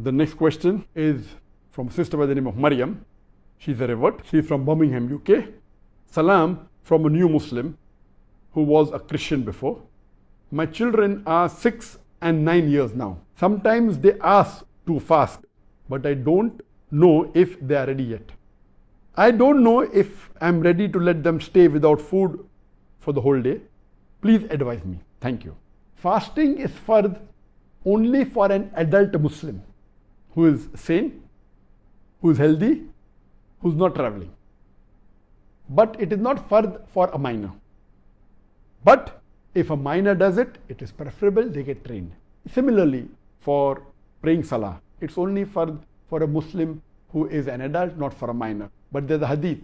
The next question is from a sister by the name of Maryam. She's a revert. She's from Birmingham, UK. Salam from a new Muslim who was a Christian before. My children are 6 and 9 years now. Sometimes they ask to fast, but I don't know if they are ready yet. I don't know if I'm ready to let them stay without food for the whole day. Please advise me. Thank you. Fasting is fard only for an adult Muslim who is sane, who is healthy, who is not traveling. But it is not fard for a minor. But if a minor does it, it is preferable they get trained. Similarly, for praying salah, it's only fard for a Muslim who is an adult, not for a minor. But there's a hadith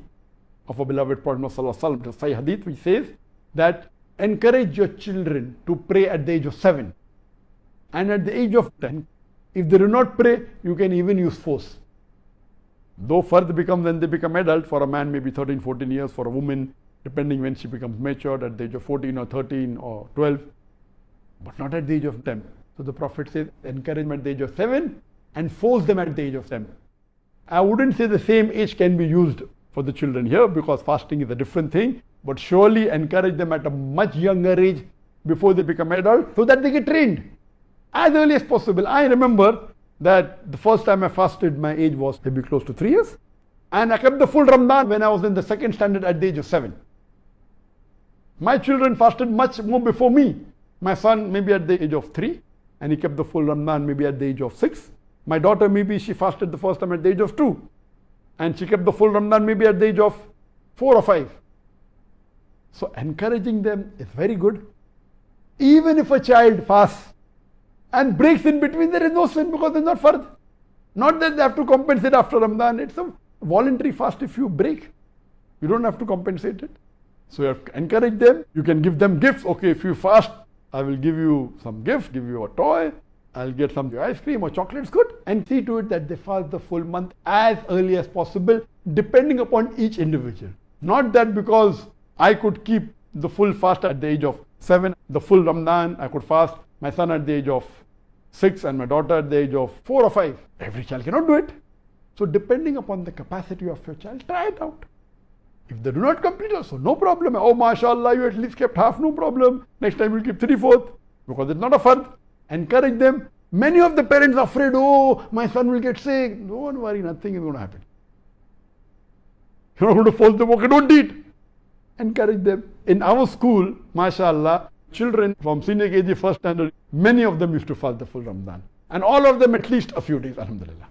of a beloved Prophet Muhammad, the Sahih hadith, which says that encourage your children to pray at the age of 7 and at the age of 10. If they do not pray, you can even use force. Though fard becomes when they become adult, for a man maybe 13, 14 years, for a woman, depending when she becomes matured at the age of 14 or 13 or 12, but not at the age of 10. So the Prophet says, encourage them at the age of 7 and force them at the age of 10. I wouldn't say the same age can be used for the children here because fasting is a different thing, but surely encourage them at a much younger age before they become adult so that they get trained as early as possible. I remember that the first time I fasted, my age was maybe close to 3 years, and I kept the full Ramadan when I was in the second standard at the age of 7. My children fasted much more before me. My son maybe at the age of 3, and he kept the full Ramadan maybe at the age of 6. My daughter maybe she fasted the first time at the age of 2, and she kept the full Ramadan maybe at the age of 4 or 5. So encouraging them is very good. Even if a child fasts and breaks in between, there is no sin because it's not fard. Not that they have to compensate after Ramadan. It's a voluntary fast if you break. You don't have to compensate it. So you have to encourage them. You can give them gifts. Okay, if you fast, I will give you some gift, give you a toy. I'll get some ice cream or chocolates, good. And see to it that they fast the full month as early as possible, depending upon each individual. Not that because I could keep the full fast at the age of 7, the full Ramadan, I could fast my son at the age of 6 and my daughter at the age of 4 or 5. Every child cannot do it. So depending upon the capacity of your child, try it out. If they do not complete also, no problem. Oh, mashallah, you at least kept half, no problem. Next time you'll keep 3/4 because it's not a fard. Encourage them. Many of the parents are afraid, oh, my son will get sick. Don't worry, nothing is going to happen. You're not going to force them, okay, don't eat. Encourage them. In our school, mashallah, children from senior KG first standard, many of them used to fast the full Ramadan. And all of them at least a few days, alhamdulillah.